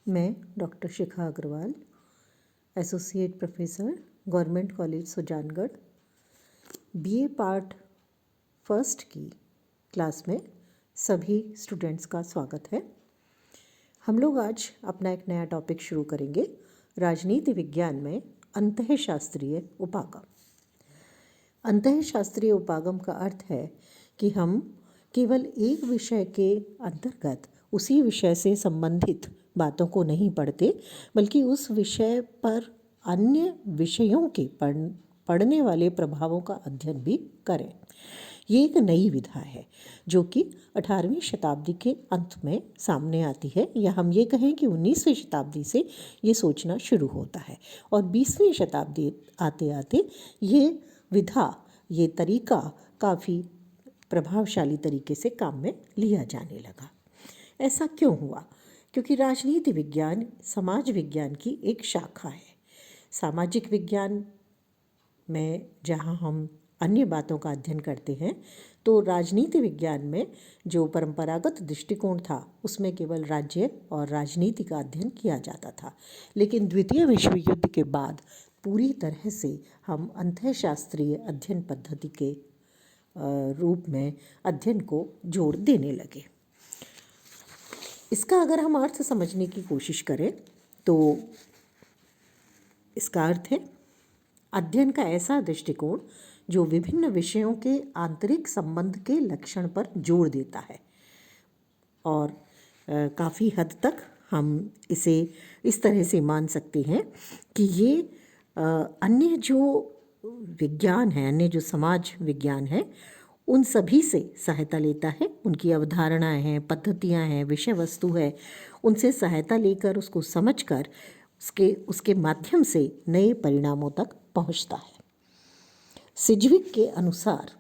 मैं doctor Shikha Agrawal, associate professor, government college Sujangarh, BA part first की class में सभी स्टूडेंट्स का स्वागत है। हम लोग आज अपना एक नया टॉपिक शुरू करेंगे, राजनीति विज्ञान में अंतःशास्त्रीय उपागम। अंतःशास्त्रीय उपागम का अर्थ है कि हम केवल एक विषय के अंतर्गत उसी विषय से संबंधित बातों को नहीं पढ़ते, बल्कि उस विषय पर अन्य विषयों के पढ़ने वाले प्रभावों का अध्ययन भी करें। ये एक नई विधा है जो कि 18वीं शताब्दी के अंत में सामने आती है, या हम ये कहें कि 19वीं शताब्दी से ये सोचना शुरू होता है और 20वीं शताब्दी आते आते ये विधा, ये तरीका काफ़ी प्रभावशाली तरीके से काम में लिया जाने लगा। ऐसा क्यों हुआ? क्योंकि राजनीति विज्ञान समाज विज्ञान की एक शाखा है। सामाजिक विज्ञान में जहाँ हम अन्य बातों का अध्ययन करते हैं, तो राजनीति विज्ञान में जो परंपरागत दृष्टिकोण था उसमें केवल राज्य और राजनीति का अध्ययन किया जाता था। लेकिन द्वितीय विश्व युद्ध के बाद पूरी तरह से हम अंतःशास्त्रीय अध्ययन पद्धति के रूप में अध्ययन को जोड़ देने लगे। इसका अगर हम अर्थ समझने की कोशिश करें तो इसका अर्थ है अध्ययन का ऐसा दृष्टिकोण जो विभिन्न विषयों के आंतरिक संबंध के लक्षण पर जोर देता है, और काफ़ी हद तक हम इसे इस तरह से मान सकते हैं कि ये अन्य जो विज्ञान है, अन्य जो समाज विज्ञान है, उन सभी से सहायता लेता है। उनकी अवधारणाएं हैं, पद्धतियां हैं, विषय वस्तु है, उनसे सहायता लेकर उसको समझकर उसके माध्यम से नए परिणामों तक पहुंचता है। सिज्विक के अनुसार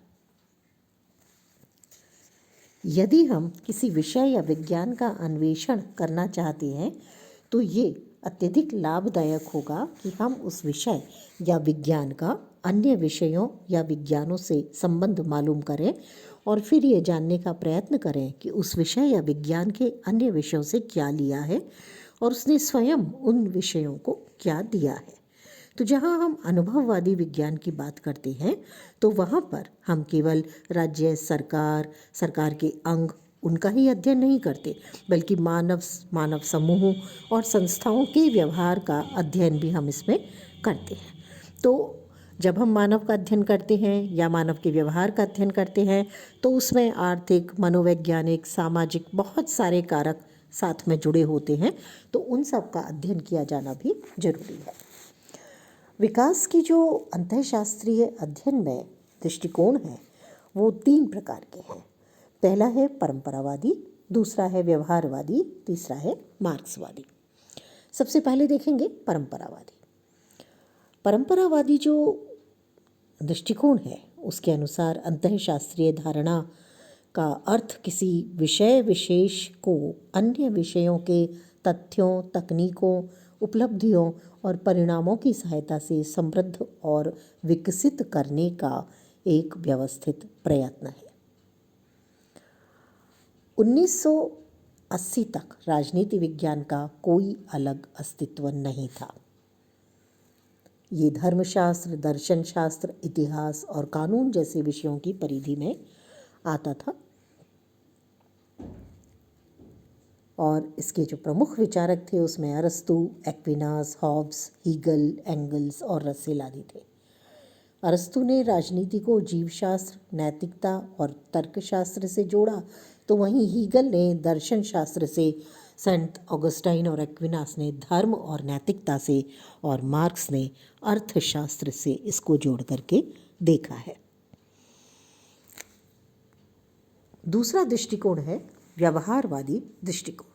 यदि हम किसी विषय या विज्ञान का अन्वेषण करना चाहते हैं तो ये अत्यधिक लाभदायक होगा कि हम उस विषय या विज्ञान का अन्य विषयों या विज्ञानों से संबंध मालूम करें और फिर ये जानने का प्रयत्न करें कि उस विषय या विज्ञान के अन्य विषयों से क्या लिया है और उसने स्वयं उन विषयों को क्या दिया है। तो जहाँ हम अनुभववादी विज्ञान की बात करते हैं तो वहाँ पर हम केवल राज्य, सरकार के अंग, उनका ही अध्ययन नहीं करते, बल्कि मानव समूहों और संस्थाओं के व्यवहार का अध्ययन भी हम इसमें करते हैं। तो जब हम मानव का अध्ययन करते हैं या मानव के व्यवहार का अध्ययन करते हैं तो उसमें आर्थिक, मनोवैज्ञानिक, सामाजिक बहुत सारे कारक साथ में जुड़े होते हैं, तो उन सब का अध्ययन किया जाना भी जरूरी है। विकास की जो अंतःशास्त्रीय अध्ययन में दृष्टिकोण है वो 3 प्रकार के हैं। पहला है परंपरावादी, दूसरा है व्यवहारवादी, तीसरा है मार्क्सवादी। सबसे पहले देखेंगे परंपरावादी। परंपरावादी जो दृष्टिकोण है उसके अनुसार अंतःशास्त्रीय धारणा का अर्थ किसी विषय विशेष को अन्य विषयों के तथ्यों, तकनीकों, उपलब्धियों और परिणामों की सहायता से समृद्ध और विकसित करने का एक व्यवस्थित प्रयत्न है। 1980 तक राजनीति विज्ञान का कोई अलग अस्तित्व नहीं था। ये धर्मशास्त्र, दर्शन शास्त्र, इतिहास और कानून जैसे विषयों की परिधि में आता था, और इसके जो प्रमुख विचारक थे उसमें अरस्तु, एक्विनास, हॉब्स, हीगल, एंगल्स और रसेल आदि थे। अरस्तु ने राजनीति को जीवशास्त्र, नैतिकता और तर्कशास्त्र से जोड़ा, तो वहीं हीगल ने दर्शन शास्त्र से, सेंट ऑगस्टाइन और एक्विनास ने धर्म और नैतिकता से, और मार्क्स ने अर्थशास्त्र से इसको जोड़ करके देखा है। दूसरा दृष्टिकोण है व्यवहारवादी दृष्टिकोण।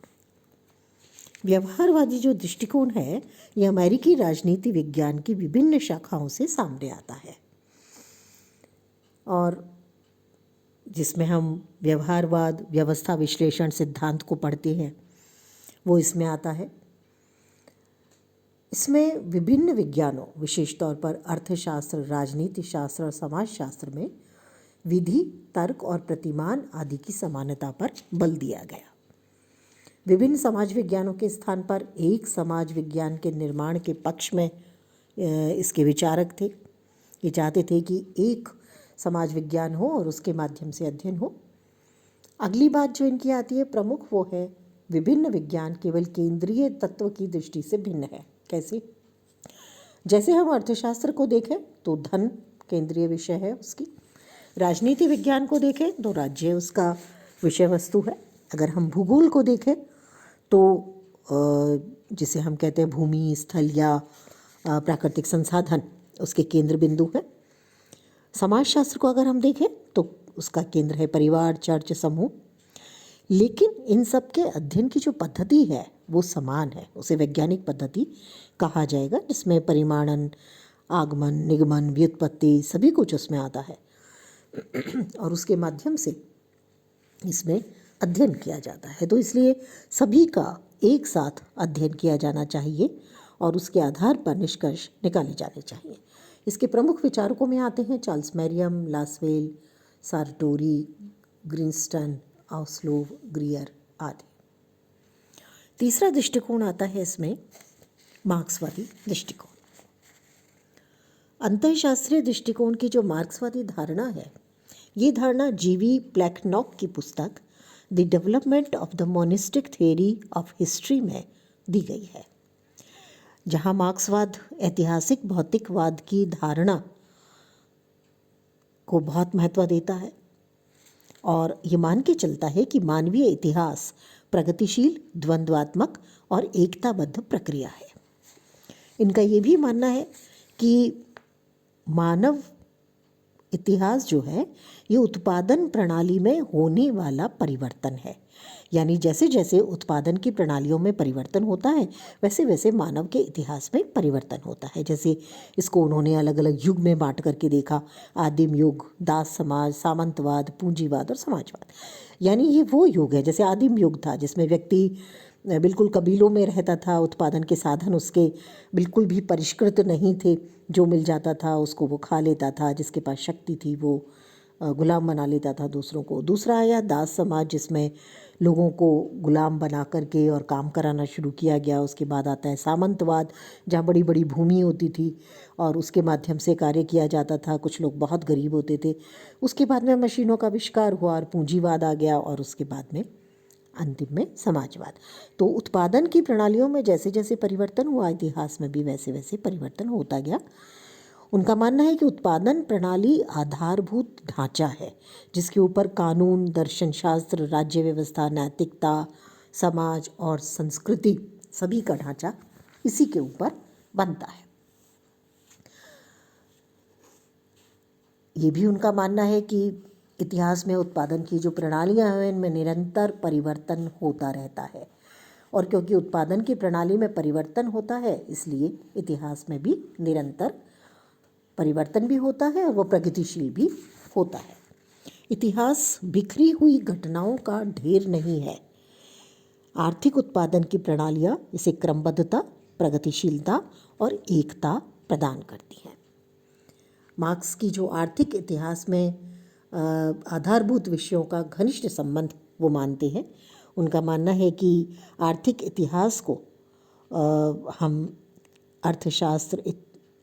व्यवहारवादी जो दृष्टिकोण है ये अमेरिकी राजनीति विज्ञान की विभिन्न शाखाओं से सामने आता है, और जिसमें हम व्यवहारवाद, व्यवस्था विश्लेषण सिद्धांत को पढ़ते हैं वो इसमें आता है। इसमें विभिन्न विज्ञानों, विशेष तौर पर अर्थशास्त्र, राजनीति शास्त्र और समाजशास्त्र में विधि, तर्क और प्रतिमान आदि की समानता पर बल दिया गया। विभिन्न समाज विज्ञानों के स्थान पर एक समाज विज्ञान के निर्माण के पक्ष में इसके विचारक थे। ये चाहते थे कि एक समाज विज्ञान हो और उसके माध्यम से अध्ययन हो। अगली बात जो इनकी आती है प्रमुख, वो है विभिन्न विज्ञान केवल केंद्रीय तत्व की दृष्टि से भिन्न है। कैसे? जैसे हम अर्थशास्त्र को देखें तो धन केंद्रीय विषय है उसकी, राजनीति विज्ञान को देखें तो राज्य उसका विषय वस्तु है, अगर हम भूगोल को देखें तो जिसे हम कहते हैं भूमि, स्थल या प्राकृतिक संसाधन उसके केंद्र बिंदु है। समाजशास्त्र को अगर हम देखें तो उसका केंद्र है परिवार, चर्च, समूह। लेकिन इन सब के अध्ययन की जो पद्धति है वो समान है, उसे वैज्ञानिक पद्धति कहा जाएगा, जिसमें परिमाणन, आगमन, निगमन, व्युत्पत्ति सभी कुछ उसमें आता है और उसके माध्यम से इसमें अध्ययन किया जाता है। तो इसलिए सभी का एक साथ अध्ययन किया जाना चाहिए और उसके आधार पर निष्कर्ष निकाले जाने चाहिए। इसके प्रमुख विचारकों में आते हैं चार्ल्स मैरियम, लासवेल, सार्टोरी, ग्रीनस्टन, आउस्लोव, ग्रियर आदि। तीसरा दृष्टिकोण आता है इसमें मार्क्सवादी दृष्टिकोण। अंतःशास्त्रीय दृष्टिकोण की जो मार्क्सवादी धारणा है, ये धारणा जीवी प्लेखनॉक की पुस्तक the development of the monistic theory of history में दी गई है, जहाँ मार्क्सवाद ऐतिहासिक भौतिकवाद की धारणा को बहुत महत्व देता है और ये मान के चलता है कि मानवीय इतिहास प्रगतिशील, द्वंद्वात्मक और एकताबद्ध प्रक्रिया है। इनका ये भी मानना है कि मानव इतिहास जो है ये उत्पादन प्रणाली में होने वाला परिवर्तन है, यानी जैसे जैसे उत्पादन की प्रणालियों में परिवर्तन होता है वैसे वैसे मानव के इतिहास में परिवर्तन होता है। जैसे इसको उन्होंने अलग अलग युग में बांट करके देखा, आदिम युग, दास समाज, सामंतवाद, पूंजीवाद और समाजवाद। यानी ये वो युग है, जैसे आदिम युग था जिसमें व्यक्ति बिल्कुल कबीलों में रहता था, उत्पादन के साधन उसके बिल्कुल भी परिष्कृत नहीं थे, जो मिल जाता था उसको वो खा लेता था, जिसके पास शक्ति थी वो गुलाम बना लेता था दूसरों को। दूसरा आया दास समाज, जिसमें लोगों को गुलाम बना करके और काम कराना शुरू किया गया। उसके बाद आता है सामंतवाद, जहाँ बड़ी बड़ी भूमि होती थी और उसके माध्यम से कार्य किया जाता था, कुछ लोग बहुत गरीब होते थे। उसके बाद में मशीनों का आविष्कार हुआ और पूंजीवाद आ गया और उसके बाद में अंतिम में समाजवाद। तो उत्पादन की प्रणालियों में जैसे जैसे परिवर्तन हुआ, इतिहास में भी वैसे वैसे परिवर्तन होता गया। उनका मानना है कि उत्पादन प्रणाली आधारभूत ढांचा है जिसके ऊपर कानून, दर्शन शास्त्र, राज्य व्यवस्था, नैतिकता, समाज और संस्कृति सभी का ढांचा इसी के ऊपर बनता है। ये भी उनका मानना है कि इतिहास में उत्पादन की जो प्रणालियां हैं इनमें निरंतर परिवर्तन होता रहता है और क्योंकि उत्पादन की प्रणाली में परिवर्तन होता है इसलिए इतिहास में भी निरंतर परिवर्तन भी होता है और वो प्रगतिशील भी होता है। इतिहास बिखरी हुई घटनाओं का ढेर नहीं है। आर्थिक उत्पादन की प्रणालियाँ इसे क्रमबद्धता, प्रगतिशीलता और एकता प्रदान करती हैं। मार्क्स की जो आर्थिक इतिहास में आधारभूत विषयों का घनिष्ठ संबंध वो मानते हैं। उनका मानना है कि आर्थिक इतिहास को हम अर्थशास्त्र,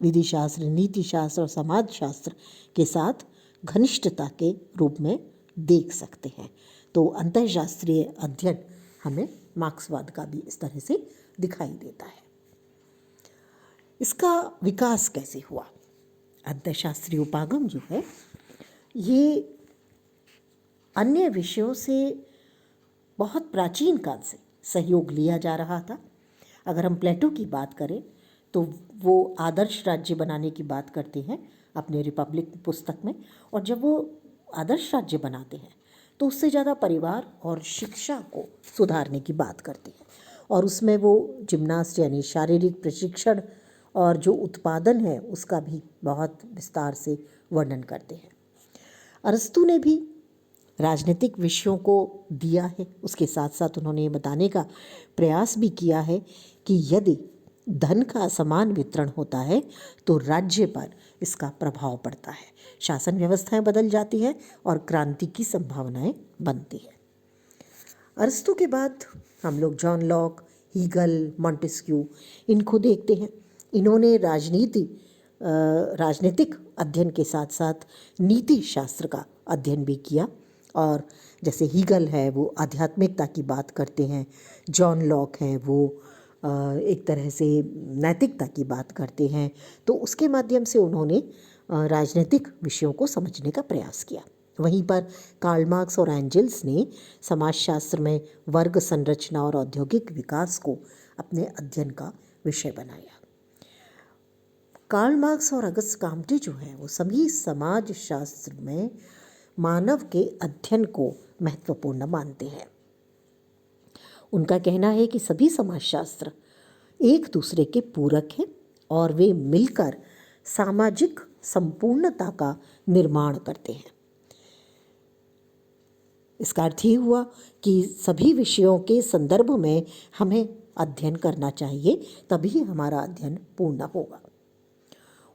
विधि शास्त्र, नीति शास्त्र और समाज शास्त्र के साथ घनिष्ठता के रूप में देख सकते हैं। तो अंतःशास्त्रीय अध्ययन हमें मार्क्सवाद का भी इस तरह से दिखाई देता है। इसका विकास कैसे हुआ? अंतःशास्त्रीय उपागम जो है ये अन्य विषयों से बहुत प्राचीन काल से सहयोग लिया जा रहा था। अगर हम प्लेटो की बात करें तो वो आदर्श राज्य बनाने की बात करते हैं अपने रिपब्लिक पुस्तक में, और जब वो आदर्श राज्य बनाते हैं तो उससे ज़्यादा परिवार और शिक्षा को सुधारने की बात करते हैं और उसमें वो जिम्नास्ट यानी शारीरिक प्रशिक्षण और जो उत्पादन है उसका भी बहुत विस्तार से वर्णन करते हैं। अरस्तु ने भी राजनीतिक विषयों को दिया है, उसके साथ साथ उन्होंने ये बताने का प्रयास भी किया है कि यदि धन का असमान वितरण होता है तो राज्य पर इसका प्रभाव पड़ता है, शासन व्यवस्थाएं बदल जाती हैं और क्रांति की संभावनाएं बनती हैं। अरस्तु के बाद हम लोग जॉन लॉक, हीगल, मॉन्टेस्क्यू इनको देखते हैं। इन्होंने राजनीतिक अध्ययन के साथ साथ नीति शास्त्र का अध्ययन भी किया। और जैसे हीगल है वो आध्यात्मिकता की बात करते हैं, जॉन लॉक है वो एक तरह से नैतिकता की बात करते हैं। तो उसके माध्यम से उन्होंने राजनीतिक विषयों को समझने का प्रयास किया। वहीं पर कार्ल मार्क्स और एंजल्स ने समाजशास्त्र में वर्ग संरचना और औद्योगिक विकास को अपने अध्ययन का विषय बनाया। कार्ल मार्क्स और अगस्त काम्टे जो हैं वो सभी समाजशास्त्र में मानव के अध्ययन को महत्वपूर्ण मानते हैं। उनका कहना है कि सभी समाजशास्त्र एक दूसरे के पूरक हैं और वे मिलकर सामाजिक संपूर्णता का निर्माण करते हैं। इसका अर्थ ये हुआ कि सभी विषयों के संदर्भ में हमें अध्ययन करना चाहिए, तभी हमारा अध्ययन पूर्ण होगा।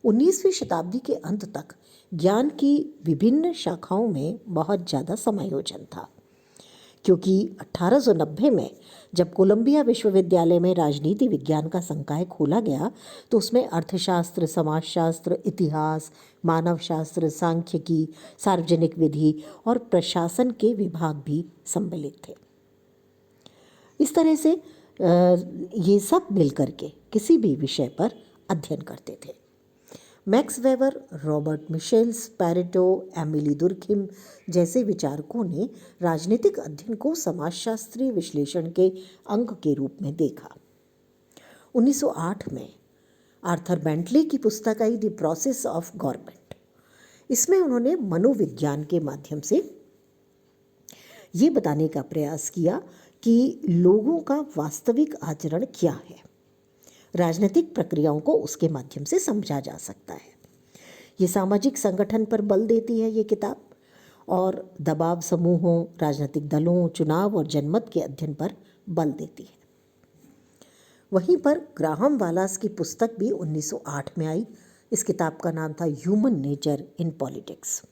19वीं शताब्दी के अंत तक ज्ञान की विभिन्न शाखाओं में बहुत ज़्यादा समायोजन था, क्योंकि 1890 में जब कोलंबिया विश्वविद्यालय में राजनीति विज्ञान का संकाय खोला गया तो उसमें अर्थशास्त्र, समाजशास्त्र, इतिहास, मानवशास्त्र, सांख्यिकी, सार्वजनिक विधि और प्रशासन के विभाग भी सम्मिलित थे। इस तरह से ये सब मिलकर के किसी भी विषय पर अध्ययन करते थे। Max weber, Robert Michels, Pareto, Emily Durkheim जैसे विचारकों ने राजनीतिक अध्ययन को समाजशास्त्रीय विश्लेषण के अंग के रूप में देखा। 1908 में आर्थर बेंटले की पुस्तक I the process of government. इसमें उन्होंने मनोविज्ञान के माध्यम से ये बताने का प्रयास किया कि लोगों का वास्तविक आचरण क्या है। राजनीतिक प्रक्रियाओं को उसके माध्यम से समझा जा सकता है। ये सामाजिक संगठन पर बल देती है ये किताब, और दबाव समूहों, राजनीतिक दलों, चुनाव और जनमत के अध्ययन पर बल देती है। वहीं पर ग्राहम वालास की पुस्तक भी 1908 में आई। इस किताब का नाम था ह्यूमन नेचर इन पॉलिटिक्स।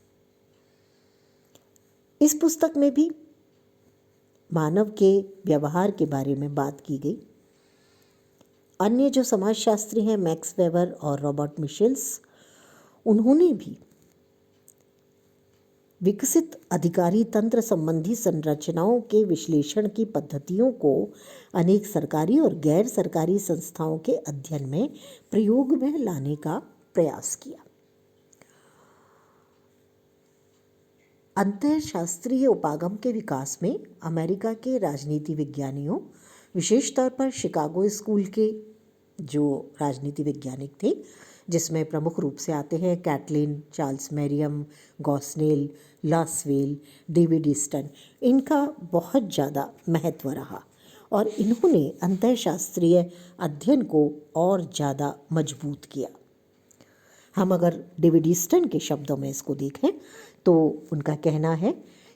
इस पुस्तक में भी मानव के व्यवहार के बारे में बात की गई। अन्य जो समाजशास्त्री हैं मैक्स वेबर और रॉबर्ट मिशेल्स, उन्होंने भी विकसित अधिकारी तंत्र संबंधी संरचनाओं के विश्लेषण की पद्धतियों को अनेक सरकारी और गैर सरकारी संस्थाओं के अध्ययन में प्रयोग में लाने का प्रयास किया। अंतःशास्त्रीय उपागम के विकास में अमेरिका के राजनीति विज्ञानियों, विशेष तौर पर शिकागो स्कूल के जो राजनीति वैज्ञानिक थे, जिसमें प्रमुख रूप से आते हैं Catlin, Charles Merriam, Gosnell, Lasswell, David Easton, इनका बहुत ज़्यादा महत्व रहा और इन्होंने अंतःशास्त्रीय अध्ययन को और ज़्यादा मजबूत किया। हम अगर डेविड ईस्टन के शब्दों में इसको देखें तो उनका कहना है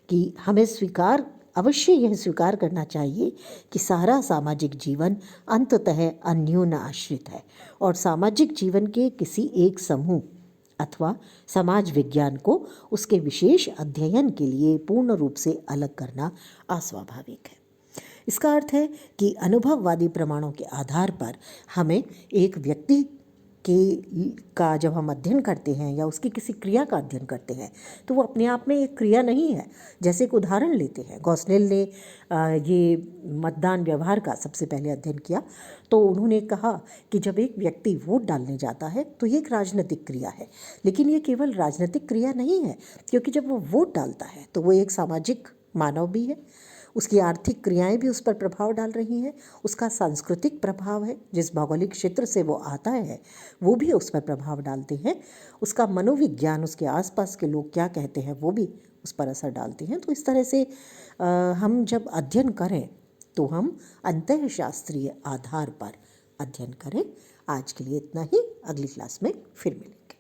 कि हमें अवश्य यह स्वीकार करना चाहिए कि सारा सामाजिक जीवन अंततः अन्योन्य आश्रित है और सामाजिक जीवन के किसी एक समूह अथवा समाज विज्ञान को उसके विशेष अध्ययन के लिए पूर्ण रूप से अलग करना अस्वाभाविक है। इसका अर्थ है कि अनुभववादी प्रमाणों के आधार पर हमें एक व्यक्ति का जब हम अध्ययन करते हैं या उसकी किसी क्रिया का अध्ययन करते हैं तो वो अपने आप में एक क्रिया नहीं है। जैसे एक उदाहरण लेते हैं, गॉस्नेल ने ये मतदान व्यवहार का सबसे पहले अध्ययन किया तो उन्होंने कहा कि जब एक व्यक्ति वोट डालने जाता है तो ये एक राजनीतिक क्रिया है, लेकिन ये केवल राजनीतिक क्रिया नहीं है, क्योंकि जब वो वोट डालता है तो वो एक सामाजिक मानव भी है, उसकी आर्थिक क्रियाएं भी उस पर प्रभाव डाल रही हैं, उसका सांस्कृतिक प्रभाव है, जिस भौगोलिक क्षेत्र से वो आता है वो भी उस पर प्रभाव डालते हैं, उसका मनोविज्ञान, उसके आसपास के लोग क्या कहते हैं वो भी उस पर असर डालते हैं। तो इस तरह से हम जब अध्ययन करें तो हम अंतःशास्त्रीय आधार पर अध्ययन करें। आज के लिए इतना ही, अगली क्लास में फिर मिलेंगे।